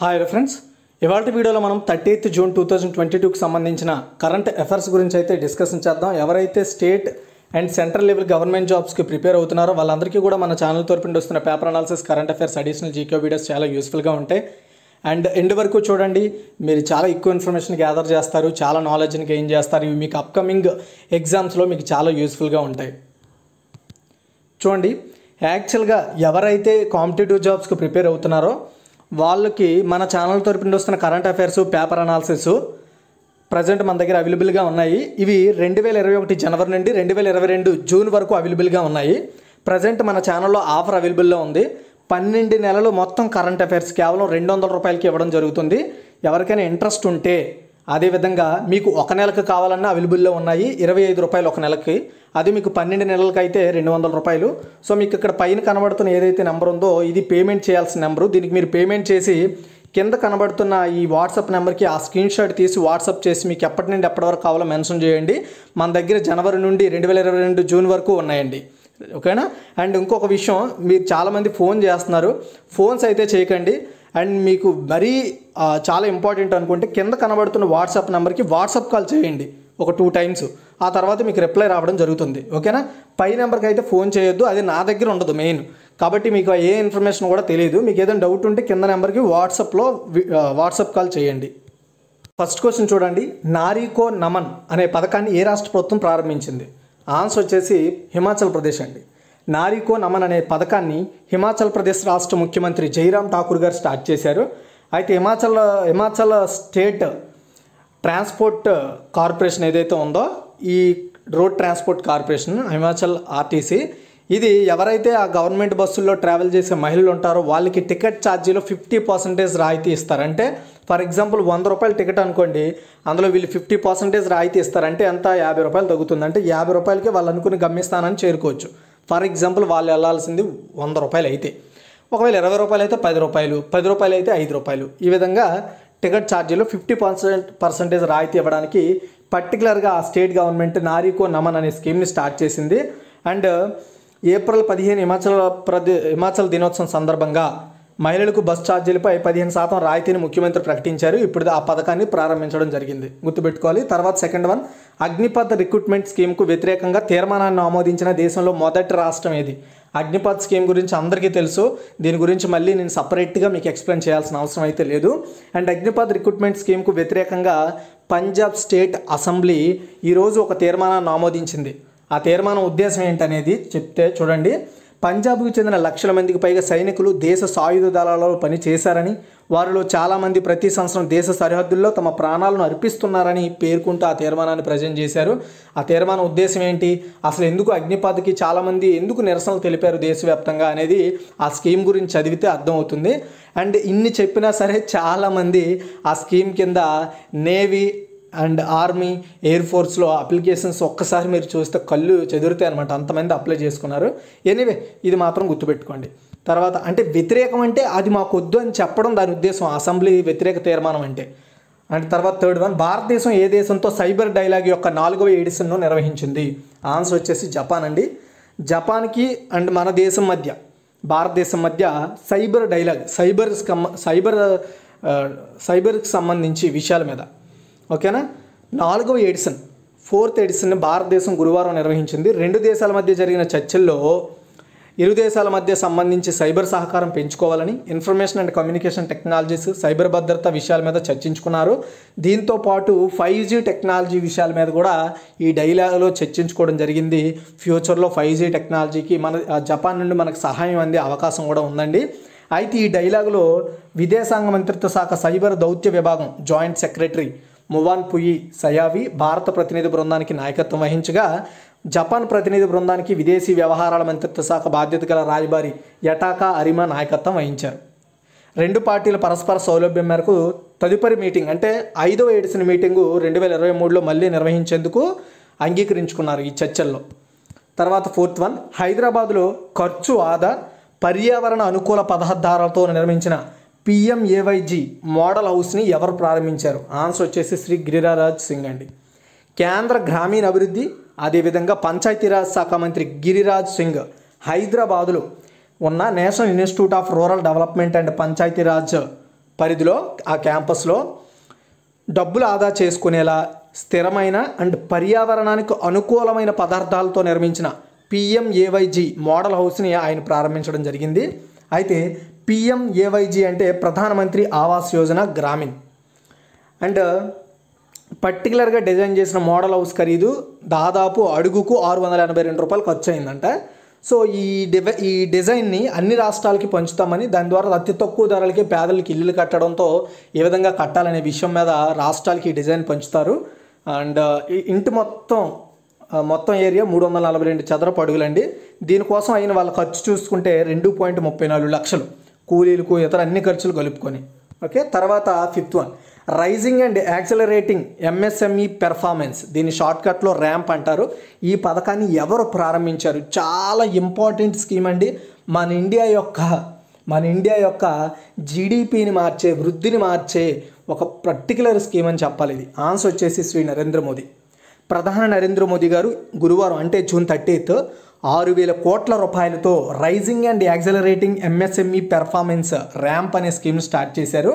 Hi friends, ఇవాళ వీడియోలో మనం 30th జూన్ 2022కి సంబంధించిన కరెంట్ అఫైర్స్ గురించి అయితే డిస్కషన్ చేద్దాం. ఎవరైతే state and central level government జాబ్స్కి ప్రిపేర్ అవుతున్నారో వాళ్ళందరికీ కూడా మన ఛానల్ తరపున వస్తున్న paper analysis, current affairs, additional GK videos చాలా యూస్ఫుల్గా ఉంటాయి. అండ్ ఎండ్ వరకు చూడండి, మీరు చాలా ఎక్కువ ఇన్ఫర్మేషన్ గ్యాదర్ చేస్తారు, చాలా నాలెడ్జ్ని గెయిన్ చేస్తారు. ఇవి మీకు అప్కమింగ్ ఎగ్జామ్స్లో మీకు చాలా యూస్ఫుల్గా ఉంటాయి. చూడండి, యాక్చువల్గా ఎవరైతే కాంపిటేటివ్ జాబ్స్కి ప్రిపేర్ అవుతున్నారో వాళ్ళకి మన ఛానల్ తరపున వస్తున్న current affairs, paper analysis present మన దగ్గర అవైలబుల్గా ఉన్నాయి. ఇవి 2021 జనవరి నుండి 2022 జూన్ వరకు అవైలబుల్గా ఉన్నాయి. ప్రజెంట్ మన ఛానల్లో ఆఫర్ అవైలబుల్లో ఉంది. 12 నెలలు మొత్తం కరెంట్ అఫైర్స్ కేవలం 200 రూపాయలకి ఇవ్వడం జరుగుతుంది. ఎవరికైనా ఇంట్రెస్ట్ ఉంటే, అదేవిధంగా మీకు ఒక నెలకు కావాలన్నా అవైలబుల్లో ఉన్నాయి. 25 రూపాయలు ఒక నెలకి, అది మీకు 12 నెలలకి అయితే 200 రూపాయలు. సో మీకు ఇక్కడ పైన కనబడుతున్న ఏదైతే నెంబర్ ఉందో ఇది పేమెంట్ చేయాల్సిన నెంబరు. దీనికి మీరు పేమెంట్ చేసి కింద కనబడుతున్న ఈ వాట్సాప్ నెంబర్కి ఆ స్క్రీన్ షాట్ తీసి వాట్సాప్ చేసి మీకు ఎప్పటి నుండి ఎప్పటి వరకు కావాలో మెన్షన్ చేయండి. మన దగ్గర జనవరి నుండి 2022 జూన్ వరకు ఉన్నాయండి. ఓకేనా? అండ్ ఇంకొక విషయం, మీరు చాలామంది ఫోన్ చేస్తున్నారు, ఫోన్స్ అయితే చేయకండి. అండ్ మీకు మరీ చాలా ఇంపార్టెంట్ అనుకుంటే కింద కనబడుతున్న వాట్సాప్ నెంబర్కి వాట్సాప్ కాల్ చేయండి ఒక 2 టైమ్స్. ఆ తర్వాత మీకు రిప్లై రావడం జరుగుతుంది. ఓకేనా? పై నెంబర్కి అయితే ఫోన్ చేయొద్దు, అది నా దగ్గర ఉండదు మెయిన్. కాబట్టి మీకు ఏ ఇన్ఫర్మేషన్ కూడా తెలియదు. మీకు ఏదైనా డౌట్ ఉంటే కింద నెంబర్కి వాట్సాప్ కాల్ చేయండి. ఫస్ట్ క్వశ్చన్ చూడండి, నారీకో నమన్ అనే పథకాన్ని ఏ రాష్ట్ర ప్రభుత్వం ప్రారంభించింది? ఆన్సర్ వచ్చేసి హిమాచల్ ప్రదేశ్ అండి. నారీకో నమన్ అనే పథకాన్ని హిమాచల్ ప్రదేశ్ రాష్ట్ర ముఖ్యమంత్రి జైరామ్ ఠాకూర్ గారు స్టార్ట్ చేశారు. అయితే హిమాచల్ స్టేట్ ట్రాన్స్పోర్ట్ కార్పొరేషన్ ఏదైతే ఉందో, ఈ road transport corporation, Himachal RTC, ఇది ఎవరైతే ఆ గవర్నమెంట్ బస్సుల్లో ట్రావెల్ చేసే మహిళలు ఉంటారో వాళ్ళకి టికెట్ ఛార్జీలో 50% రాయితీ ఇస్తారు. అంటే ఫర్ ఎగ్జాంపుల్ 100 రూపాయల టికెట్ అనుకోండి, అందులో వీళ్ళు 50% రాయితీ ఇస్తారంటే ఎంత? 50 రూపాయలు తగ్గుతుంది. అంటే 50 రూపాయలకి వాళ్ళు అనుకుని గమ్యస్థానాన్ని చేరుకోవచ్చు. ఫర్ ఎగ్జాంపుల్ వాళ్ళు వెళ్ళాల్సింది 100 రూపాయలు అయితే, ఒకవేళ 20 రూపాయలు అయితే 10 రూపాయలు, 10 రూపాయలు అయితే 5 రూపాయలు, ఈ విధంగా టికెట్ ఛార్జీలో 50% రాయితీ ఇవ్వడానికి పర్టికులర్గా ఆ స్టేట్ గవర్నమెంట్ నారీకో నమన్ అనే స్కీమ్ని స్టార్ట్ చేసింది. అండ్ ఏప్రిల్ 15 హిమాచల్ దినోత్సవం సందర్భంగా మహిళలకు బస్ ఛార్జీలపై 15% రాయితీని ముఖ్యమంత్రి ప్రకటించారు. ఇప్పుడు ఆ పథకాన్ని ప్రారంభించడం జరిగింది, గుర్తుపెట్టుకోవాలి. తర్వాత సెకండ్ వన్, అగ్నిపథ్ రిక్రూట్మెంట్ స్కీమ్కు వ్యతిరేకంగా తీర్మానాన్ని ఆమోదించిన దేశంలో మొదటి రాష్ట్రం ఏది? అగ్నిపథ్ స్కీమ్ గురించి అందరికీ తెలుసు, దీని గురించి మళ్ళీ నేను సపరేట్గా మీకు ఎక్స్ప్లెయిన్ చేయాల్సిన అవసరం అయితే లేదు. అండ్ అగ్నిపథ్ రిక్రూట్మెంట్ స్కీమ్కు వ్యతిరేకంగా పంజాబ్ స్టేట్ అసెంబ్లీ ఈరోజు ఒక తీర్మానాన్ని ఆమోదించింది. ఆ తీర్మానం ఉద్దేశం ఏంటనేది చెప్తే చూడండి, పంజాబ్కు చెందిన లక్షల మందికి పైగా సైనికులు దేశ సాయుధ దళాలలో పని చేశారని, వారిలో చాలామంది ప్రతి సంవత్సరం దేశ సరిహద్దుల్లో తమ ప్రాణాలను అర్పిస్తున్నారని పేర్కొంటూ ఆ తీర్మానాన్ని ప్రజెంట్ చేశారు. ఆ తీర్మానం ఉద్దేశం ఏంటి, అసలు ఎందుకు అగ్నిపథ్కి చాలామంది ఎందుకు నిరసనలు తెలిపారు దేశవ్యాప్తంగా అనేది ఆ స్కీమ్ గురించి చదివితే అర్థమవుతుంది. అండ్ ఇన్ని చెప్పినా సరే చాలామంది ఆ స్కీమ్ కింద నేవీ అండ్ ఆర్మీ, ఎయిర్ ఫోర్స్లో అప్లికేషన్స్ ఒక్కసారి మీరు చూస్తే కళ్ళు చెదురుతాయి అనమాట, అంతమంది అప్లై చేసుకున్నారు. ఎనీవే, ఇది మాత్రం గుర్తుపెట్టుకోండి. తర్వాత అంటే వ్యతిరేకం అంటే అది మాకు వద్దు అని చెప్పడం దాని ఉద్దేశం, అసెంబ్లీ వ్యతిరేక తీర్మానం అంటే. అండ్ తర్వాత థర్డ్ వన్, భారతదేశం ఏ దేశంతో సైబర్ డైలాగ్ యొక్క 4వ ఎడిషన్ను నిర్వహించింది? ఆన్సర్ వచ్చేసి జపాన్ అండి. జపాన్కి అండ్ మన దేశం మధ్య, భారతదేశం మధ్య సైబర్ డైలాగ్, సైబర్కి సంబంధించి విషయాల మీద, ఓకేనా, 4వ ఎడిషన్, 4th ఎడిషన్ని భారతదేశం గురువారం నిర్వహించింది. 2 దేశాల మధ్య జరిగిన చర్చల్లో ఇరు దేశాల మధ్య సంబంధించి సైబర్ సహకారం పెంచుకోవాలని, information and communication technologies, cyber భద్రత విషయాల మీద చర్చించుకున్నారు. దీంతో పాటు 5G టెక్నాలజీ విషయాల మీద కూడా ఈ డైలాగ్లో చర్చించుకోవడం జరిగింది. ఫ్యూచర్లో 5G టెక్నాలజీకి మన జపాన్ నుండి మనకు సహాయం అందే అవకాశం కూడా ఉందండి. అయితే ఈ డైలాగులో విదేశాంగ మంత్రిత్వ శాఖ సైబర్ దౌత్య విభాగం జాయింట్ సెక్రటరీ మువాన్ పుయి సయావి భారత ప్రతినిధి బృందానికి నాయకత్వం వహించగా, జపాన్ ప్రతినిధి బృందానికి విదేశీ వ్యవహారాల మంత్రిత్వ శాఖ బాధ్యత గల రాయబారి యటాకా అరిమా నాయకత్వం వహించారు. 2 పార్టీల పరస్పర సౌలభ్యం మేరకు తదుపరి మీటింగ్ అంటే 5వ ఎడిషన్ మీటింగు 2023లో మళ్ళీ నిర్వహించేందుకు అంగీకరించుకున్నారు ఈ చర్చల్లో. తర్వాత 4th వన్, హైదరాబాద్లో ఖర్చు ఆదా, పర్యావరణ అనుకూల పదార్థాలతో నిర్మించిన PMAYG మోడల్ హౌస్ని ఎవరు ప్రారంభించారు? ఆన్సర్ వచ్చేసి శ్రీ గిరిరాజ్ సింగ్ అండి. కేంద్ర గ్రామీణ అభివృద్ధి అదేవిధంగా పంచాయతీరాజ్ శాఖ మంత్రి గిరిరాజ్ సింగ్ హైదరాబాదులో ఉన్న national institute of rural development and Panchayati Raj పరిధిలో ఆ క్యాంపస్లో డబ్బులు ఆదా చేసుకునేలా స్థిరమైన అండ్ పర్యావరణానికి అనుకూలమైన పదార్థాలతో నిర్మించిన పిఎంఏవైజీ మోడల్ హౌస్ని ఆయన ప్రారంభించడం జరిగింది. అయితే పిఎంఏవైజీ అంటే ప్రధానమంత్రి ఆవాస్ యోజన గ్రామీణ్. అండ్ పర్టికులర్గా డిజైన్ చేసిన మోడల్ హౌస్ ఖరీదు దాదాపు అడుగుకు 682 రూపాయలు ఖర్చు అయిందంట. సో ఈ డిజైన్ని అన్ని రాష్ట్రాలకి పంచుతామని, దాని ద్వారా అతి తక్కువ ధరలకి పేదలకి ఇల్లులు కట్టడంతో ఏ విధంగా కట్టాలనే విషయం మీద రాష్ట్రాలకి ఈ డిజైన్ పంచుతారు. అండ్ ఈ ఇంటి మొత్తం ఏరియా 342 చదరపు అడుగులండి. దీనికోసం అయిన వాళ్ళ ఖర్చు చూసుకుంటే 2.34 లక్షలు కూలీలకు ఇతర అన్ని ఖర్చులు కలుపుకొని. ఓకే, తర్వాత 5th one, rising and accelerating MSME performance. దీన్ని షార్ట్కట్లో ర్యాంప్ అంటారు. ఈ పథకాన్ని ఎవరు ప్రారంభించారు? చాలా ఇంపార్టెంట్ స్కీమ్ అండి. మన ఇండియా యొక్క జీడిపిని మార్చే, వృద్ధిని మార్చే ఒక పర్టికులర్ స్కీమ్ అని చెప్పాలి ఇది. ఆన్సర్ వచ్చేసి శ్రీ నరేంద్ర మోదీ. ప్రధాని నరేంద్ర మోదీ గారు గురువారం అంటే జూన్ 30 6,000 కోట్ల రూపాయలతో rising and accelerating MSME performance RAMP అనే స్కీమ్ని స్టార్ట్ చేశారు.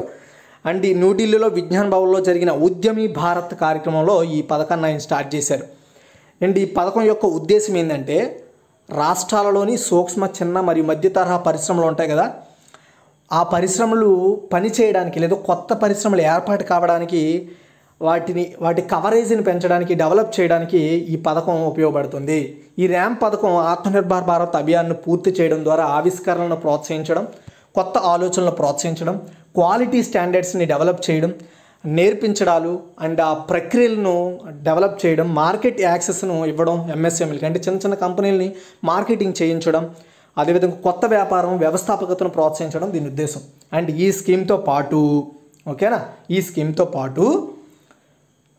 అండ్ ఈ న్యూఢిల్లీలో విజ్ఞాన్ భవన్లో జరిగిన ఉద్యమీ భారత్ కార్యక్రమంలో ఈ పథకాన్ని ఆయన స్టార్ట్ చేశారు. అండ్ ఈ పథకం యొక్క ఉద్దేశం ఏంటంటే రాష్ట్రాలలోని సూక్ష్మ, చిన్న మరియు మధ్య తరహా పరిశ్రమలు ఉంటాయి కదా, ఆ పరిశ్రమలు పనిచేయడానికి లేదా కొత్త పరిశ్రమలు ఏర్పాటు కావడానికి వాటి కవరేజీని పెంచడానికి, డెవలప్ చేయడానికి ఈ పథకం ఉపయోగపడుతుంది. ఈ ర్యాంప్ పథకం ఆత్మనిర్భర్ భారత్ అభియాన్ను పూర్తి చేయడం ద్వారా ఆవిష్కరణలను ప్రోత్సహించడం, కొత్త ఆలోచనలు ప్రోత్సహించడం, క్వాలిటీ స్టాండర్డ్స్ని డెవలప్ చేయడం, నేర్పించడాలు అండ్ ఆ ప్రక్రియలను డెవలప్ చేయడం, మార్కెట్ యాక్సెస్ను ఇవ్వడం, ఎంఎస్ఎంఈలకి అంటే చిన్న చిన్న కంపెనీలని మార్కెటింగ్ చేయించడం, అదేవిధంగా కొత్త వ్యాపారం వ్యవస్థాపకతను ప్రోత్సహించడం దీని ఉద్దేశం. అండ్ ఈ స్కీమ్తో పాటు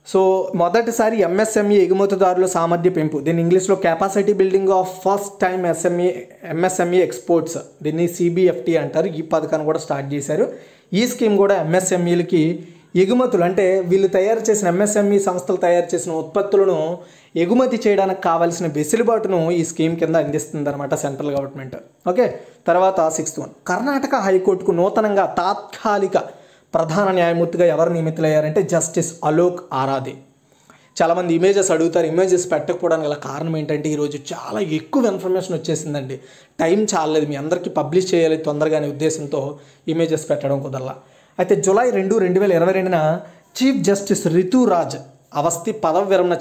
సో మొదటిసారి ఎంఎస్ఎంఈ ఎగుమతిదారుల సామర్థ్య పెంపు, దీన్ని ఇంగ్లీష్లో capacity building of first time MSME exports, దీన్ని సిబిఎఫ్టి అంటారు. ఈ పథకాన్ని కూడా స్టార్ట్ చేశారు. ఈ స్కీమ్ కూడా ఎంఎస్ఎంఈలకి ఎగుమతులు అంటే వీళ్ళు తయారు చేసిన ఎంఎస్ఎంఈ సంస్థలు తయారు చేసిన ఉత్పత్తులను ఎగుమతి చేయడానికి కావాల్సిన వెసులుబాటును ఈ స్కీమ్ కింద అందిస్తుంది అనమాట సెంట్రల్ గవర్నమెంట్. ఓకే, తర్వాత 6th వన్, కర్ణాటక హైకోర్టుకు నూతనంగా తాత్కాలిక ప్రధాన న్యాయమూర్తిగా ఎవరు నియమితులయ్యారంటే జస్టిస్ అలోక్ ఆరాధే. చాలామంది ఇమేజెస్ అడుగుతారు, ఇమేజెస్ పెట్టకపోవడానికి గల కారణం ఏంటంటే ఈరోజు చాలా ఎక్కువ ఇన్ఫర్మేషన్ వచ్చేసిందండి, టైం చాలలేదు, మీ అందరికీ పబ్లిష్ చేయాలి తొందరగా అనే ఉద్దేశంతో ఇమేజెస్ పెట్టడం కుదరలా. అయితే July 2, 2022 chief justice Rituraj Awasthi పదవి విరమణ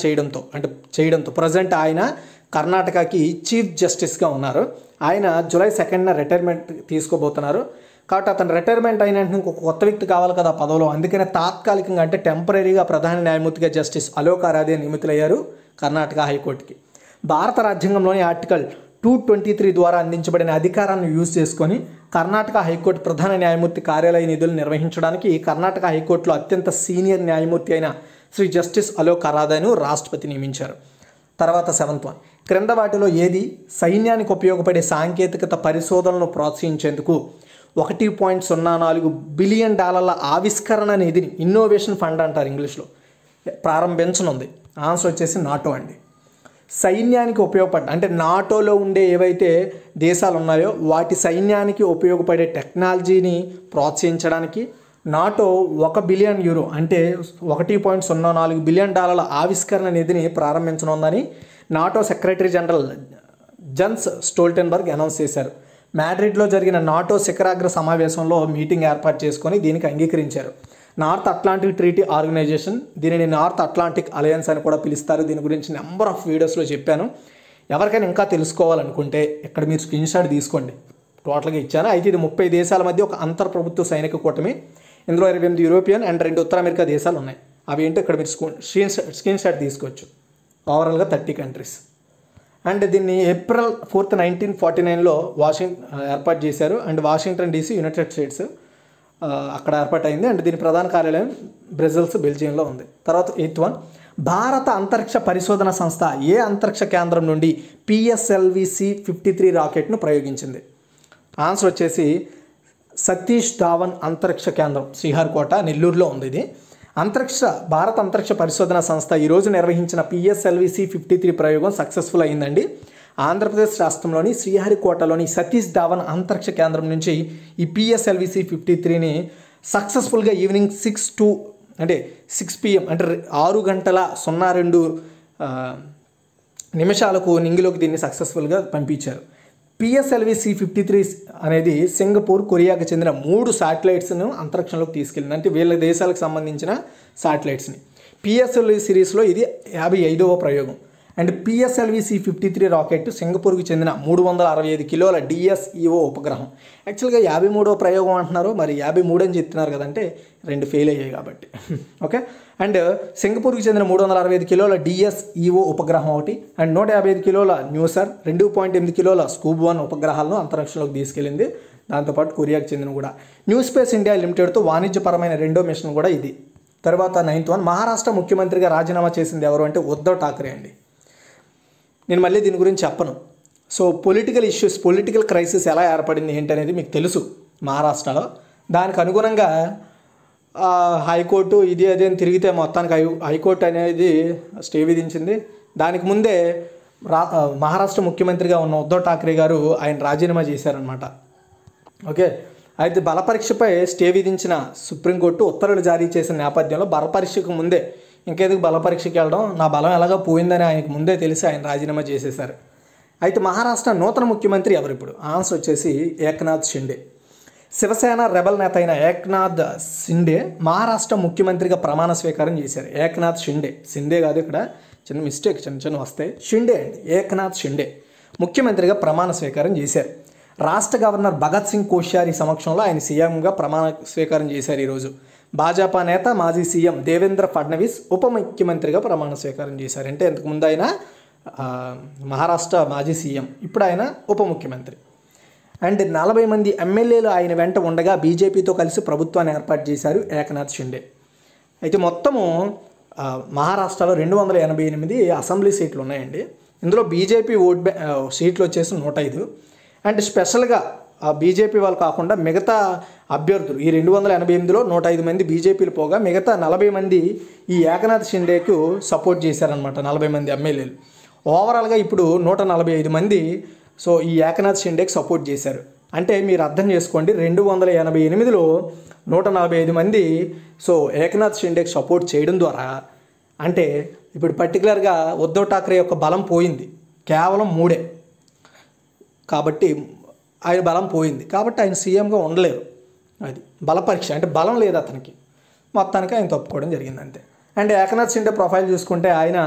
చేయడంతో ప్రజెంట్ ఆయన కర్ణాటకకి చీఫ్ జస్టిస్గా ఉన్నారు. ఆయన జూలై 2న రిటైర్మెంట్ తీసుకోబోతున్నారు. కాబట్టి అతను రిటైర్మెంట్ అయిన ఇంకొక కొత్త వ్యక్తి కావాలి కదా పదవిలో, అందుకనే తాత్కాలికంగా అంటే టెంపరీగా ప్రధాన న్యాయమూర్తిగా జస్టిస్ అలోక్ ఆరాధే నియమితులయ్యారు కర్ణాటక హైకోర్టుకి. భారత రాజ్యాంగంలోని ఆర్టికల్ 223 ద్వారా అందించబడిన అధికారాన్ని యూజ్ చేసుకొని కర్ణాటక హైకోర్టు ప్రధాన న్యాయమూర్తి కార్యాలయ నిధులు నిర్వహించడానికి కర్ణాటక హైకోర్టులో అత్యంత సీనియర్ న్యాయమూర్తి అయిన శ్రీ జస్టిస్ అలోక్ ఆరాధేను రాష్ట్రపతి నియమించారు. తర్వాత 7th వన్, క్రింద వాటిలో ఏది సైన్యానికి ఉపయోగపడే సాంకేతికత పరిశోధనలను ప్రోత్సహించేందుకు $1.04 బిలియన్ ఆవిష్కరణ నిధిని, ఇన్నోవేషన్ ఫండ్ అంటారు ఇంగ్లీష్లో, ప్రారంభించనుంది? ఆన్సర్ వచ్చేసి నాటో అండి. సైన్యానికి అంటే నాటోలో ఉండే ఏవైతే దేశాలు ఉన్నాయో వాటి సైన్యానికి ఉపయోగపడే టెక్నాలజీని ప్రోత్సహించడానికి నాటో €1 బిలియన్ అంటే $1.04 బిలియన్ ఆవిష్కరణ నిధిని ప్రారంభించనుందని NATO secretary general Jens Stoltenberg announce చేశారు. మాడ్రిడ్లో జరిగిన నాటో శిఖరాగ్ర సమావేశంలో మీటింగ్ ఏర్పాటు చేసుకొని దీనికి అంగీకరించారు. నార్త్ అట్లాంటిక్ ట్రీటీ ఆర్గనైజేషన్, దీనిని నార్త్ అట్లాంటిక్ అలయన్స్ అని కూడా పిలుస్తారు. దీని గురించి నెంబర్ ఆఫ్ వీడియోస్లో చెప్పాను. ఎవరికైనా ఇంకా తెలుసుకోవాలనుకుంటే ఇక్కడ మీరు స్క్రీన్ షాట్ తీసుకోండి, టోటల్గా ఇచ్చాను. అయితే ఇది 30 దేశాల మధ్య ఒక అంతర్ప్రభుత్వ సైనిక కూటమి. ఇందులో 28 యూరోపియన్ అండ్ 2 ఉత్తర అమెరికా దేశాలు ఉన్నాయి. అవి ఏంటో ఇక్కడ మీరు స్క్రీన్ షాట్ తీసుకోవచ్చు. ఓవరాల్గా 30 కంట్రీస్. అండ్ దీన్ని ఏప్రిల్ 4, 1949లో ఏర్పాటు చేశారు. And Washington DC United states అక్కడ ఏర్పాటైంది. అండ్ దీని ప్రధాన కార్యాలయం బ్రజిల్స్, బెల్జియంలో ఉంది. తర్వాత 8th వన్, భారత అంతరిక్ష పరిశోధన సంస్థ ఏ అంతరిక్ష కేంద్రం నుండి PSLV-C-53 రాకెట్ను ప్రయోగించింది? ఆన్సర్ వచ్చేసి సతీష్ ధావన్ అంతరిక్ష కేంద్రం, శ్రీహరికోట, నెల్లూరులో ఉంది ఇది. భారత అంతరిక్ష పరిశోధన సంస్థ ఈరోజు నిర్వహించిన PSLV-C-53 ప్రయోగం సక్సెస్ఫుల్ అయిందండి. ఆంధ్రప్రదేశ్ రాష్ట్రంలోని శ్రీహరికోటలోని సతీష్ ధావన్ అంతరిక్ష కేంద్రం నుంచి ఈ PSLV-C-53ని సక్సెస్ఫుల్గా ఈవినింగ్ 6 PM అంటే 6:02 నిమిషాలకు నింగిలోకి దీన్ని సక్సెస్ఫుల్గా పంపించారు. పిఎస్ఎల్వి C-53 అనేది సింగపూర్, కొరియాకి చెందిన 3 శాటిలైట్స్ను అంతరిక్షంలోకి తీసుకెళ్ళింది. అంటే వీళ్ళ దేశాలకు సంబంధించిన శాటిలైట్స్ని. పిఎస్ఎల్వి సిరీస్లో ఇది 55వ ప్రయోగం. అండ్ పిఎస్ఎల్వి C-53 రాకెట్ సింగపూర్కి చెందిన 365 కిలోల DSEO ఉపగ్రహం. యాక్చువల్గా 53వ ప్రయోగం అంటున్నారు, మరి 53 అని చెప్తున్నారు కదంటే 2 ఫెయిల్ అయ్యాయి కాబట్టి. ఓకే. అండ్ సింగపూర్కి చెందిన 365 కిలోల DSEO ఉపగ్రహం ఒకటి, అండ్ 155 కిలోల న్యూసర్, 2.8 కిలోల స్కూబ్-1 ఉపగ్రహాలను అంతరిక్షంలోకి తీసుకెళ్ళింది. దాంతోపాటు కొరియాకి చెందిన కూడా న్యూ స్పేస్ ఇండియా లిమిటెడ్తో వాణిజ్యపరమైన రెండో మిషన్ కూడా ఇది. తర్వాత 9th వన్, మహారాష్ట్ర ముఖ్యమంత్రిగా రాజీనామా చేసింది ఎవరు అంటే ఉద్ధవ్ ఠాక్రే అండి. నేను మళ్ళీ దీని గురించి చెప్పను. So political issues, political crisis ఎలా ఏర్పడింది ఏంటనేది మీకు తెలుసు మహారాష్ట్రలో. దానికి అనుగుణంగా హైకోర్టు ఇది అదే అని తిరిగితే మొత్తానికి హైకోర్టు అనేది స్టే విధించింది. దానికి ముందే మహారాష్ట్ర ముఖ్యమంత్రిగా ఉన్న ఉద్ధవ్ ఠాక్రే గారు ఆయన రాజీనామా చేశారనమాట. ఓకే. అయితే బలపరీక్షపై స్టే విధించిన సుప్రీంకోర్టు ఉత్తర్వులు జారీ చేసిన నేపథ్యంలో బలపరీక్షకు ముందే ఇంకెందుకు బలపరీక్షకి వెళ్ళడం, నా బలం ఎలాగో పోయిందని ఆయనకు ముందే తెలిసి ఆయన రాజీనామా చేసేశారు. అయితే మహారాష్ట్ర నూతన ముఖ్యమంత్రి ఎవరు ఇప్పుడు? ఆన్సర్ వచ్చేసి ఏక్నాథ్ షిండే. శివసేన రెబల్ నేత అయిన ఏక్నాథ్ షిండే మహారాష్ట్ర ముఖ్యమంత్రిగా ప్రమాణ స్వీకారం చేశారు. ఏక్నాథ్ షిండే కాదు, ఇక్కడ చిన్న మిస్టేక్ చిన్న వస్తాయి. షిండే అండి, ఏక్నాథ్ షిండే ముఖ్యమంత్రిగా ప్రమాణ స్వీకారం చేశారు. రాష్ట్ర గవర్నర్ భగత్ సింగ్ కోశ్యారి సమక్షంలో ఆయన సీఎంగా ప్రమాణ స్వీకారం చేశారు ఈరోజు. భాజపా నేత మాజీ సీఎం దేవేంద్ర ఫడ్నవీస్ ఉప ముఖ్యమంత్రిగా ప్రమాణ స్వీకారం చేశారు. అంటే ఇంతకుముందు ఆయన మహారాష్ట్ర మాజీ సీఎం, ఇప్పుడు ఆయన ఉప ముఖ్యమంత్రి. అండ్ 40 మంది ఎమ్మెల్యేలు ఆయన వెంట ఉండగా బీజేపీతో కలిసి ప్రభుత్వాన్ని ఏర్పాటు చేశారు ఏక్నాథ్ షిండే. అయితే మొత్తము మహారాష్ట్రలో 288 అసెంబ్లీ సీట్లు ఉన్నాయండి. ఇందులో బీజేపీ సీట్లు వచ్చేసి 105. అండ్ స్పెషల్గా బీజేపీ వాళ్ళు కాకుండా మిగతా అభ్యర్థులు ఈ 288లో 105 మంది బీజేపీలు పోగా మిగతా 40 మంది ఈ ఏకనాథ్ షిండేకు సపోర్ట్ చేశారనమాట. 40 మంది ఎమ్మెల్యేలు. ఓవరాల్గా ఇప్పుడు 145 మంది సో ఈ ఏకనాథ్ షిండేకి సపోర్ట్ చేశారు. అంటే మీరు అర్థం చేసుకోండి, 288లో 145 మంది సో ఏకనాథ్ షిండేకి సపోర్ట్ చేయడం ద్వారా అంటే ఇప్పుడు పర్టికులర్గా ఉద్ధవ్ ఠాక్రే యొక్క బలం పోయింది, కేవలం 3 కాబట్టి ఆయన బలం పోయింది కాబట్టి ఆయన సీఎంగా ఉండలేరు. అది బలపరీక్ష, అంటే బలం లేదు అతనికి, మొత్తానికి ఆయన తప్పుకోవడం జరిగింది అంతే. అండ్ ఏకనాథ్ షిండే ప్రొఫైల్ చూసుకుంటే ఆయన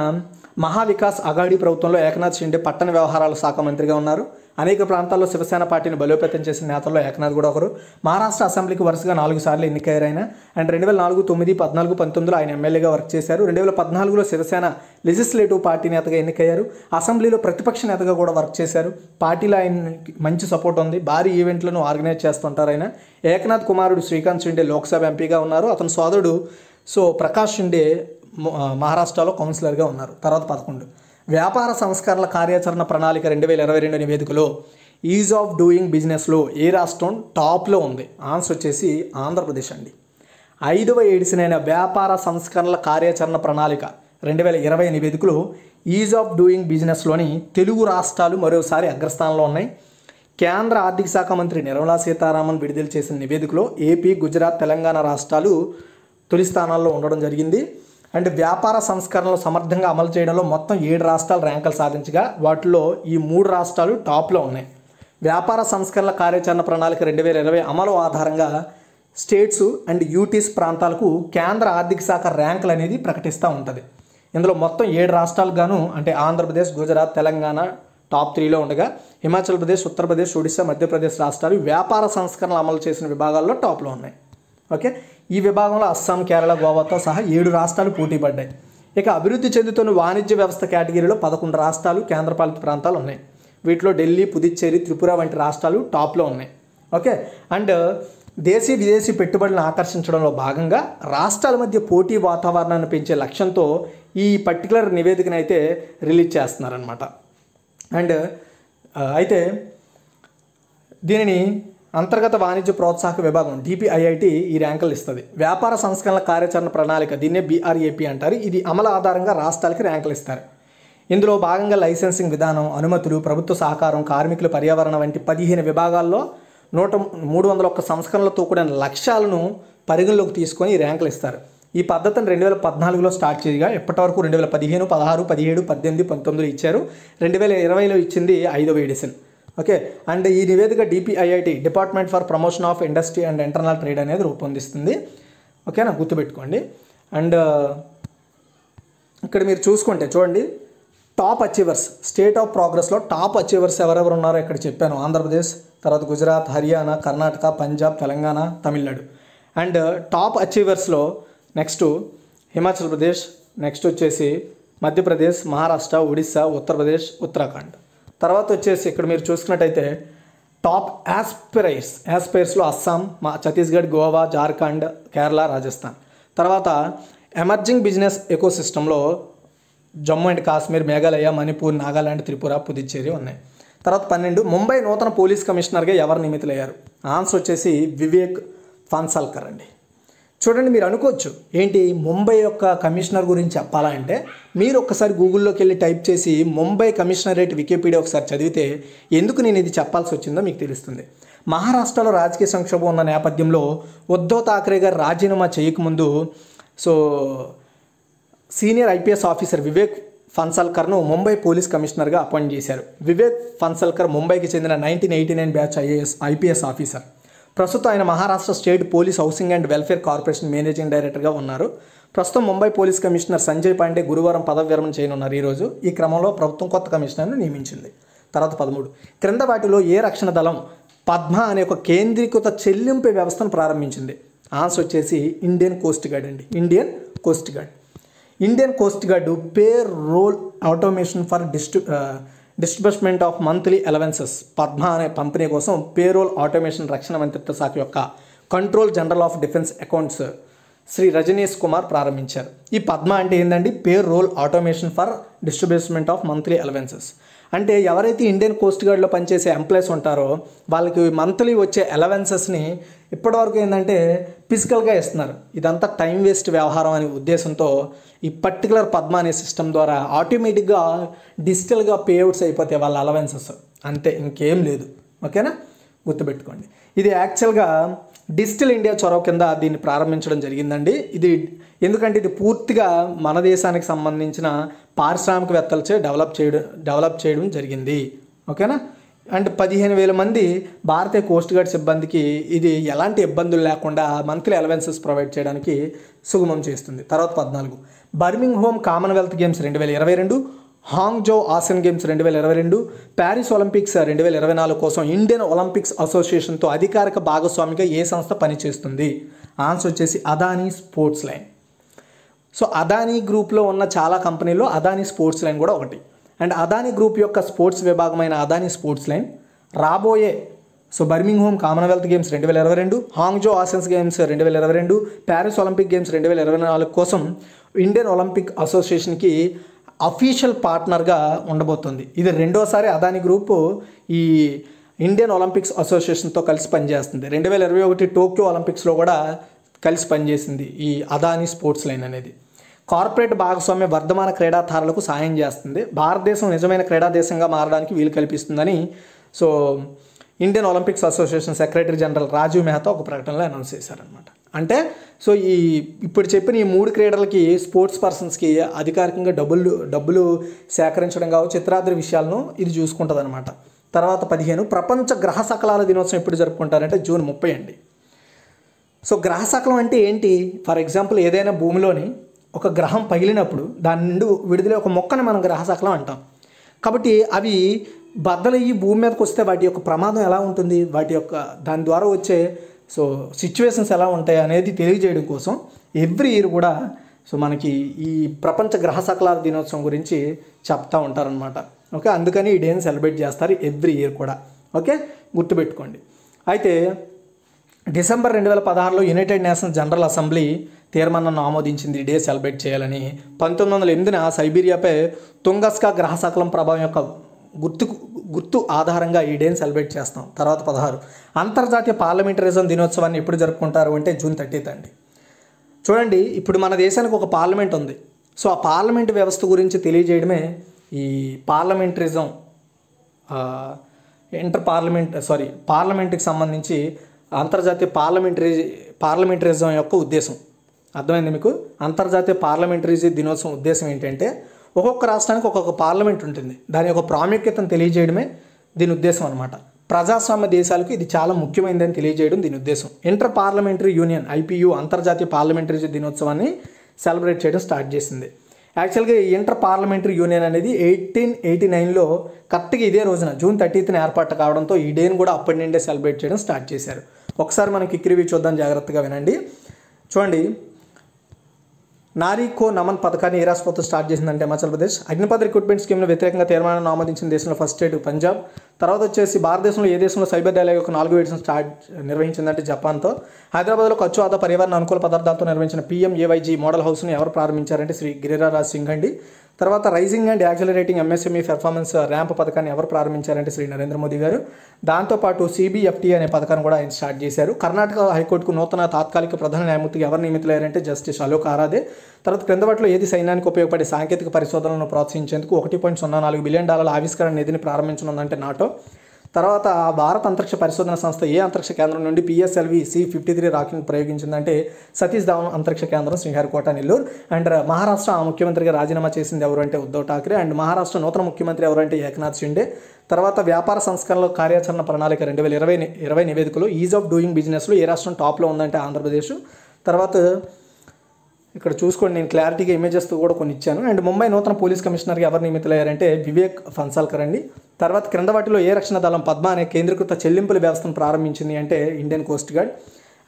మహావికాస్ అఘాడీ ప్రభుత్వంలో ఏకనాథ్ షిండే పట్టణ వ్యవహారాల శాఖ మంత్రిగా ఉన్నారు. అనేక ప్రాంతాల్లో శివసేన పార్టీని బలోపేతం చేసిన నేతల్లో ఏకనాథ్ కూడా ఒకరు. మహారాష్ట్ర అసెంబ్లీకి వరుసగా 4 సార్లు ఎన్నికయ్యారు ఆయన. అండ్ 2004, 9, 14, 19లో ఆయన ఎమ్మెల్యేగా వర్క్ చేశారు. 2014లో శివసేన లెజిస్లేటివ్ పార్టీ నేతగా ఎన్నికయ్యారు. అసెంబ్లీలో ప్రతిపక్ష నేతగా కూడా వర్క్ చేశారు. పార్టీలో ఆయనకి మంచి సపోర్ట్ ఉంది. భారీ ఈవెంట్లను ఆర్గనైజ్ చేస్తుంటారు ఆయన. ఏకనాథ్ కుమారుడు శ్రీకాంత్ షిండే లోక్సభ ఎంపీగా ఉన్నారు. అతని సోదరుడు సో ప్రకాష్ షిండే మహారాష్ట్రలో కౌన్సిలర్గా ఉన్నారు. తర్వాత 11 వ్యాపార సంస్కరణల కార్యాచరణ ప్రణాళిక 2022 నివేదికలో ఈజ్ ఆఫ్ డూయింగ్ బిజినెస్లో ఏ రాష్ట్రం టాప్లో ఉంది? ఆన్సర్ వచ్చేసి ఆంధ్రప్రదేశ్ అండి. 5వ ఎడిషన్ వ్యాపార సంస్కరణల కార్యాచరణ ప్రణాళిక 2020 నివేదికలో ఈజ్ ఆఫ్ డూయింగ్ బిజినెస్లోని తెలుగు రాష్ట్రాలు మరోసారి అగ్రస్థానంలో ఉన్నాయి. కేంద్ర ఆర్థిక శాఖ మంత్రి నిర్మలా సీతారామన్ విడుదల చేసిన నివేదికలో ఏపీ, గుజరాత్, తెలంగాణ రాష్ట్రాలు తొలి స్థానాల్లో ఉండడం జరిగింది. అండ్ వ్యాపార సంస్కరణలు సమర్థంగా అమలు చేయడంలో మొత్తం 7 రాష్ట్రాలు ర్యాంకులు సాధించగా వాటిలో ఈ 3 రాష్ట్రాలు టాప్లో ఉన్నాయి. వ్యాపార సంస్కరణల కార్యాచరణ ప్రణాళిక 2020 అమలు ఆధారంగా స్టేట్స్ అండ్ యూటీస్ ప్రాంతాలకు కేంద్ర ఆర్థిక శాఖ ర్యాంకులు అనేది ప్రకటిస్తూ ఉంటుంది. ఇందులో మొత్తం 7 రాష్ట్రాలకు గాను అంటే ఆంధ్రప్రదేశ్, గుజరాత్, తెలంగాణ టాప్ 3లో ఉండగా హిమాచల్ ప్రదేశ్, ఉత్తరప్రదేశ్, ఒడిశా, మధ్యప్రదేశ్ రాష్ట్రాలు వ్యాపార సంస్కరణలు అమలు చేసిన విభాగాల్లో టాప్లో ఉన్నాయి. ఓకే. ఈ విభాగంలో అస్సాం, కేరళ, గోవాతో సహా 7 రాష్ట్రాలు పోటీ పడ్డాయి. ఇక అభివృద్ధి చెందుతున్న వాణిజ్య వ్యవస్థ కేటగిరీలో 11 రాష్ట్రాలు, కేంద్రపాలిత ప్రాంతాలు ఉన్నాయి. వీటిలో ఢిల్లీ, పుదుచ్చేరి, త్రిపుర వంటి రాష్ట్రాలు టాప్లో ఉన్నాయి. ఓకే. అండ్ దేశీ విదేశీ పెట్టుబడులను ఆకర్షించడంలో భాగంగా రాష్ట్రాల మధ్య పోటీ వాతావరణాన్ని పెంచే లక్ష్యంతో ఈ పర్టికులర్ నివేదికను అయితే రిలీజ్ చేస్తున్నారనమాట. అండ్ అయితే దీనిని అంతర్గత వాణిజ్య ప్రోత్సాహక విభాగం DPIIT ఈ ర్యాంకులు ఇస్తుంది. వ్యాపార సంస్కరణల కార్యాచరణ ప్రణాళిక దీన్నే BRAP అంటారు. ఇది అమలు ఆధారంగా రాష్ట్రాలకి ర్యాంకులు ఇస్తారు. ఇందులో భాగంగా లైసెన్సింగ్ విధానం, అనుమతులు, ప్రభుత్వ సహకారం, కార్మికుల పర్యావరణ వంటి 15 విభాగాల్లో 301 సంస్కరణలతో కూడిన లక్ష్యాలను పరిగణలోకి తీసుకొని ఈ ర్యాంకులు ఇస్తారు. ఈ పద్ధతిని 2014లో స్టార్ట్ చేయగా ఇప్పటి వరకు 2015, 16, 17, 18, 19 ఇచ్చారు. 2020లో ఇచ్చింది 5వ ఎడిషన్. ఓకే. అండ్ ఈ నివేదిక DPIIT department for promotion of industry and internal trade అనేది రూపొందిస్తుంది. ఓకేనా, గుర్తుపెట్టుకోండి. అండ్ ఇక్కడ మీరు చూసుకుంటే చూడండి, టాప్ అచీవర్స్ స్టేట్ ఆఫ్ ప్రోగ్రెస్లో టాప్ అచీవర్స్ ఎవరెవరు ఉన్నారో ఇక్కడ చెప్పాను. ఆంధ్రప్రదేశ్, తర్వాత గుజరాత్, హర్యానా, కర్ణాటక, పంజాబ్, తెలంగాణ, తమిళనాడు. అండ్ టాప్ అచీవర్స్లో నెక్స్ట్ హిమాచల్ ప్రదేశ్, నెక్స్ట్ వచ్చేసి మధ్యప్రదేశ్, మహారాష్ట్ర, ఒడిస్సా, ఉత్తరప్రదేశ్, ఉత్తరాఖండ్. తర్వాత వచ్చేసి ఇక్కడ మీరు చూసుకున్నట్టయితే టాప్ యాస్పైర్స్లో అస్సాం, ఛత్తీస్గఢ్, గోవా, జార్ఖండ్, కేరళ, రాజస్థాన్. తర్వాత ఎమర్జింగ్ బిజినెస్ ఎకోసిస్టంలో జమ్మూ అండ్ కాశ్మీర్, మేఘాలయ, మణిపూర్, నాగాలాండ్, త్రిపుర, పుదుచ్చేరి ఉన్నాయి. తర్వాత 12 ముంబై నూతన పోలీస్ కమిషనర్గా ఎవరు నియమితులయ్యారు? ఆన్సర్ వచ్చేసి వివేక్ ఫన్సల్కర్ అండి. చూడండి, మీరు అనుకోవచ్చు ఏంటి ముంబై యొక్క కమిషనర్ గురించి చెప్పాలంటే, మీరు ఒక్కసారి గూగుల్లోకి వెళ్ళి టైప్ చేసి ముంబై కమిషనరేట్ వికీపీడియా ఒకసారి చదివితే ఎందుకు నేను ఇది చెప్పాల్సి వచ్చిందో మీకు తెలుస్తుంది. మహారాష్ట్రలో రాజకీయ సంక్షోభం ఉన్న నేపథ్యంలో ఉద్ధవ్ ఠాక్రే గారు రాజీనామా చేయకముందు సీనియర్ IPS ఆఫీసర్ వివేక్ ఫన్సల్కర్ను ముంబై పోలీస్ కమిషనర్గా అపాయింట్ చేశారు. వివేక్ ఫన్సల్కర్ ముంబైకి చెందిన 1989 బ్యాచ్ IPS ఆఫీసర్. ప్రస్తుతం ఆయన Maharashtra state police housing and welfare corporation managing డైరెక్టర్గా ఉన్నారు. ప్రస్తుతం ముంబై పోలీస్ కమిషనర్ సంజయ్ పాండే గురువారం పదవి విరమణ చేయనున్నారు. ఈరోజు ఈ క్రమంలో ప్రభుత్వం కొత్త కమిషనర్ను నియమించింది. తర్వాత 13 క్రింద వాటిలో ఏ రక్షణ దళం పద్మ అనే ఒక కేంద్రీకృత చెల్లింపు వ్యవస్థను ప్రారంభించింది? ఆన్సర్ వచ్చేసి ఇండియన్ కోస్ట్ గార్డ్ అండి. Indian coast guard pay roll automation for disbursement of monthly allowances PADMA అనే పంపిణీ కోసం పేరోల్ ఆటోమేషన్ రక్షణ మంత్రిత్వ శాఖ యొక్క control general of defence accounts Shri Rajneesh Kumar ప్రారంభించారు. ఈ పద్మ అంటే ఏంటండి? Pay roll automation for disbursement of monthly allowances. అంటే ఎవరైతే ఇండియన్ కోస్ట్ గార్డ్లో పనిచేసే ఎంప్లాయీస్ ఉంటారో వాళ్ళకి మంత్లీ వచ్చే అలవెన్సెస్ని ఇప్పటివరకు ఏంటంటే ఫిజికల్గా ఇస్తున్నారు. ఇదంతా టైం వేస్ట్ వ్యవహారం అనే ఉద్దేశంతో ఈ పర్టికులర్ పద్మ అనే సిస్టమ్ ద్వారా ఆటోమేటిక్గా డిజిటల్గా పేఅవుట్స్ అయిపోతాయి వాళ్ళ అలవెన్సెస్, అంతే, ఇంకేం లేదు. ఓకేనా, గుర్తుపెట్టుకోండి. ఇది యాక్చువల్గా డిజిటల్ ఇండియా చొరవ కింద దీన్ని ప్రారంభించడం జరిగిందండి. ఇది ఎందుకంటే ఇది పూర్తిగా మన దేశానికి సంబంధించిన పారిశ్రామికవేత్తలచే డెవలప్ చేయడం జరిగింది. ఓకేనా. అండ్ 15,000 మంది భారతీయ కోస్ట్ గార్డ్ సిబ్బందికి ఇది ఎలాంటి ఇబ్బందులు లేకుండా మంత్లీ అలవెన్సెస్ ప్రొవైడ్ చేయడానికి సుగమం చేస్తుంది. తర్వాత 14 Birmingham Commonwealth games 2022, Hangzhou Asian games 2022, Paris Olympics 2024 కోసం ఇండియన్ ఒలింపిక్స్ అసోసియేషన్తో అధికారిక భాగస్వామిగా ఏ సంస్థ పనిచేస్తుంది? ఆన్సర్ వచ్చేసి Adani sports line. So Adani గ్రూప్లో ఉన్న చాలా కంపెనీల్లో అదానీ స్పోర్ట్స్ లైన్ కూడా ఒకటి. అండ్ అదానీ గ్రూప్ యొక్క స్పోర్ట్స్ విభాగమైన అదానీ స్పోర్ట్స్ లైన్ రాబోయే Birmingham Commonwealth games 2022, Hangzhou Asians games 2022, Paris Olympic games 2024 కోసం ఇండియన్ ఒలింపిక్ అసోసియేషన్కి అఫీషియల్ పార్ట్నర్గా ఉండబోతుంది. ఇది రెండోసారి అదానీ గ్రూపు ఈ ఇండియన్ ఒలింపిక్స్ అసోసియేషన్తో కలిసి పనిచేస్తుంది. 2021 టోక్యో ఒలింపిక్స్లో కూడా కలిసి పనిచేసింది ఈ అదానీ స్పోర్ట్స్ లైన్ అనేది. కార్పొరేట్ భాగస్వామ్య వర్ధమాన క్రీడాకారులకు సాయం చేస్తుంది. భారతదేశం నిజమైన క్రీడా దేశంగా మారడానికి వీలు కల్పిస్తుందని Indian Olympics association secretary general Rajiv Mehta ఒక ప్రకటనలో అనౌన్స్ చేశారనమాట. అంటే ఇప్పుడు చెప్పిన ఈ 3 క్రీడలకి స్పోర్ట్స్ పర్సన్స్కి అధికారికంగా డబ్బులు సేకరించడం కావచ్చు, ఇతరాతర విషయాలను ఇది చూసుకుంటుంది అనమాట. తర్వాత 15 ప్రపంచ గ్రహ సకలాల దినోత్సవం ఎప్పుడు జరుపుకుంటారంటే జూన్ 30 అండి. గ్రహ సకలం అంటే ఏంటి? ఫర్ ఎగ్జాంపుల్ ఏదైనా భూమిలోని ఒక గ్రహం పగిలినప్పుడు దాని నుండి విడుదల ఒక మొక్కని మనం గ్రహ సకలం అంటాం. కాబట్టి అవి బద్దలయ్యి భూమి మీదకి వస్తే వాటి యొక్క ప్రమాదం ఎలా ఉంటుంది, వాటి యొక్క దాని ద్వారా వచ్చే సిచ్యువేషన్స్ ఎలా ఉంటాయి అనేది తెలియజేయడం కోసం ఎవ్రీ ఇయర్ కూడా మనకి ఈ ప్రపంచ గ్రహ సకలాల దినోత్సవం గురించి చెప్తూ ఉంటారనమాట. ఓకే, అందుకని ఈ డేని సెలబ్రేట్ చేస్తారు ఎవ్రీ ఇయర్ కూడా. ఓకే, గుర్తుపెట్టుకోండి. అయితే డిసెంబర్ 2016లో యునైటెడ్ నేషన్స్ జనరల్ అసెంబ్లీ తీర్మానాన్ని ఆమోదించింది ఈ డే సెలబ్రేట్ చేయాలని. 1908 సైబీరియాపై తుంగస్కా గ్రహ సకలం ప్రభావం యొక్క గుర్తు ఆధారంగా ఈ డేని సెలబ్రేట్ చేస్తాం. తర్వాత 16 అంతర్జాతీయ పార్లమెంటరిజం దినోత్సవాన్ని ఎప్పుడు జరుపుకుంటారు అంటే జూన్ 30 అండి. చూడండి, ఇప్పుడు మన దేశానికి ఒక పార్లమెంట్ ఉంది. ఆ పార్లమెంట్ వ్యవస్థ గురించి తెలియజేయడమే ఈ పార్లమెంటరిజం పార్లమెంట్కి సంబంధించి అంతర్జాతీయ పార్లమెంటరిజం యొక్క ఉద్దేశం. అర్థమైంది మీకు? అంతర్జాతీయ పార్లమెంటరీ దినోత్సవం ఉద్దేశం ఏంటంటే ఒక్కొక్క రాష్ట్రానికి ఒక్కొక్క పార్లమెంట్ ఉంటుంది, దాని యొక్క ప్రాముఖ్యతను తెలియజేయడమే దీని ఉద్దేశం అనమాట. ప్రజాస్వామ్య దేశాలకు ఇది చాలా ముఖ్యమైనదని తెలియజేయడం దీని ఉద్దేశం. ఇంటర్ పార్లమెంటరీ యూనియన్ IPU అంతర్జాతీయ పార్లమెంటరీ దినోత్సవాన్ని సెలబ్రేట్ చేయడం స్టార్ట్ చేసింది. యాక్చువల్గా ఈ ఇంటర్ పార్లమెంటరీ యూనియన్ అనేది 1889లో కరెక్ట్గా ఇదే రోజున జూన్ 30న ఏర్పాటు కావడంతో ఈ డేని కూడా అప్పటి నుండే సెలబ్రేట్ చేయడం స్టార్ట్ చేశారు. ఒకసారి మనం క్విక్ రివ్యూ చూద్దాం, జాగ్రత్తగా వినండి. చూడండి, నారీ కో నమన్ పథకాన్ని ఏ రాష్ట్ర ప్రభుత్వం స్టార్ట్ చేసిందంటే హిమాచల్ ప్రదేశ్. అగ్నిపథ్ రిక్రూట్మెంట్ స్కీమ్లో వ్యతిరేకంగా తీర్మానాన్ని ఆమోదించిన దేశంలో ఫస్ట్ స్టేట్ పంజాబ్. తర్వాత వచ్చేసి భారతదేశంలో ఏ దేశంలో సైబర్ డైలాగ్ యొక్క 4వ ఎడిషన్ నిర్వహించిందంటే జపాన్తో. హైదరాబాద్లో ఖర్చు ఆదా పర్యావరణ అనుకూల పదార్థాలతో నిర్వహించిన PMAYG మోడల్ హౌస్ని ఎవరు ప్రారంభించారంటే శ్రీ గిరిరాజ్ సింగ్ అండి. తర్వాత rising and accelerating MSME performance RAMP పథకాన్ని ఎవరు ప్రారంభించారంటే శ్రీ నరేంద్ర మోదీ గారు. దాంతోపాటు CBFT అనే పథకాన్ని కూడా ఆయన స్టార్ట్ చేశారు. కర్ణాటక హైకోర్టుకు నూతన తాత్కాలిక ప్రధాన న్యాయమూర్తిగా ఎవరు నియమితులయ్యారంటే జస్టిస్ అలోక్ ఆరాధే. తర్వాత క్రింద వాటిలో ఏది సైన్యానికి ఉపయోగపడే సాంకేతిక పరిశోధనలను ప్రోత్సహించేందుకు $1.04 బిలియన్ ఆవిష్కరణ నిధిని ప్రారంభించనుందంటే నాటో. తర్వాత భారత అంతరిక్ష పరిశోధన సంస్థ ఏ అంతరిక్ష కేంద్రం నుండి PSLV C-53 రాకెట్ను ప్రయోగించిందంటే సతీష్ ధావన్ అంతరిక్ష కేంద్రం, శ్రీహరికోట, నెల్లూరు. అండ్ మహారాష్ట్ర ముఖ్యమంత్రిగా రాజీనామా చేసింది ఎవరు అంటే ఉద్ధవ్ ఠాక్రే. అండ్ మహారాష్ట్ర నూతన ముఖ్యమంత్రి ఎవరంటే ఏక్నాథ్ షిండే. తర్వాత వ్యాపార సంస్కరణలో కార్యాచరణ ప్రణాళిక 2020 నివేదికలో ఈజ్ ఆఫ్ డూయింగ్ బిజినెస్లో ఏ రాష్ట్రం టాప్లో ఉందంటే ఆంధ్రప్రదేశ్. తర్వాత ఇక్కడ చూసుకోండి, నేను క్లారిటీగా ఇమేజెస్తో కూడా కొన్ని ఇచ్చాను. అండ్ ముంబై నూతన పోలీస్ కమిషనర్గా ఎవరు నియమితులయ్యారంటే వివేక్ ఫన్సాల్కర్ అండి. తర్వాత క్రింద వాటిలో ఏ రక్షణ దళం పద్మ అనే కేంద్రీకృత చెల్లింపుల వ్యవస్థను ప్రారంభించింది అంటే Indian coast guard.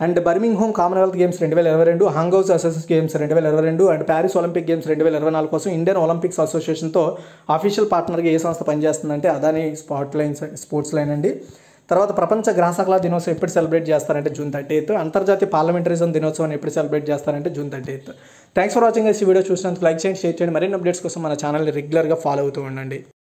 And Birmingham Commonwealth games 2022, హంగౌస్ association games 2022 and Paris Olympic games 2024 కోసం ఇండియన్ ఒలింపిక్స్ అసోసియేషన్తో అఫీషియల్ పార్ట్నర్గా ఏ సంస్థ పనిచేస్తుందంటే అదాని స్పోర్ట్స్ లైన్ అండి. తర్వాత ప్రపంచ గ్రాసకళా దినోత్సవం ఎప్పుడు సెలబ్రేట్ చేస్తారంటే జూన్ 30th. అంతర్జాతీయ పార్లమెంటరిజం దినోత్సవాన్ని ఎప్పుడు సెలబ్రేట్ చేస్తారంటే June 30th. Thanks for watching. ఈ వీడియో చూసినందుకు లైక్ చేయండి, షేర్ చేయండి. మరిన్ని అప్డేట్స్ కోసం మన ఛానల్ని రెగ్యులర్గా ఫాలో అవుతూ ఉండండి.